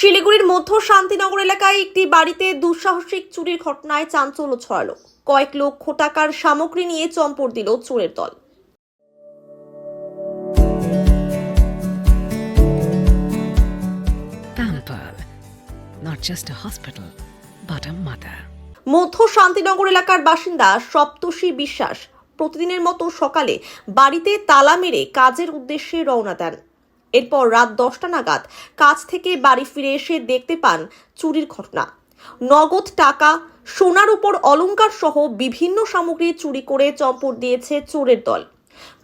শিলিগুড়ির মধ্য শান্তিনগর এলাকায় একটি বাড়িতে দুঃসাহসিক চুরির ঘটনায় চাঞ্চল্য ছড়ালো। কয়েক লক্ষ টাকার সামগ্রী নিয়ে চম্পট দিল চোরের দল। Pamper, not just a hospital, but a mother. মধ্য শান্তিনগর এলাকার বাসিন্দা সপ্তর্ষি বিশ্বাস প্রতিদিনের মতো সকালে বাড়িতে তালা মেরে কাজের উদ্দেশ্যে রওনা দেন। এরপর রাত 10টা নাগাদ কাজ থেকে বাড়ি ফিরে এসে দেখতে পান চুরির ঘটনা। নগদ টাকা, সোনার উপর অলংকার সহ বিভিন্ন সামগ্রী চুরি করে চম্পট দিয়েছে চোরের দল।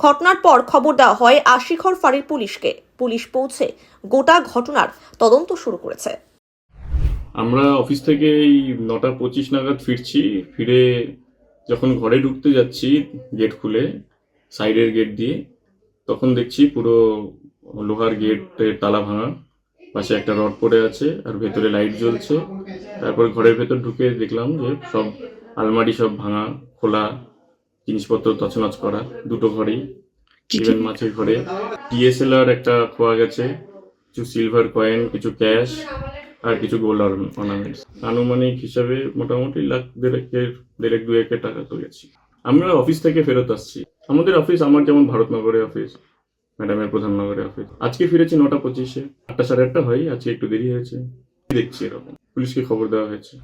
ঘটনার পর খবর দেওয়া হয় আশিঘর ফাঁড়ির পুলিশকে। পুলিশ পৌঁছে গোটা ঘটনার তদন্ত শুরু করেছে। আমরা অফিস থেকে এই 9:25 নাগাদ ফিরছি। ফিরে যখন ঘরে ঢুকতে যাচ্ছি গেট খুলে, সাইডের গেট দিয়ে, তখন দেখছি পুরো লোহার গেটের তালা ভাঙা, পাশে একটা রড পড়ে আছে আর ভেতরে লাইট জ্বলছে। তারপর ঘরের ভেতর ঢুকে দেখলাম যে সব আলমারি সব ভাঙা, খোলা, জিনিসপত্র তছনছ করা, দুটো ঘরেই। ইভেন মাছের ঘরে DSLR একটা খোয়া গেছে, কিছু সিলভার কয়েন, কিছু ক্যাশ আর কিছু গোল্ড অর্নামেন্টস। আনুমানিক হিসাবে মোটামুটি লাখ দেড়েক দুয়েকের টাকা তো গেছি। আমরা অফিস থেকে ফেরত আসছি। আমাদের অফিস আমার যেমন ভারতনগরে অফিস, ম্যাডামের প্রধাননগরে অফিস। আজকে ফিরেছি 9:25-এ, 8টা সাড়ে 8টা হয়, আজকে একটু দেরি হয়েছে। দেখছি এরকম পুলিশকে খবর দেওয়া হয়েছে।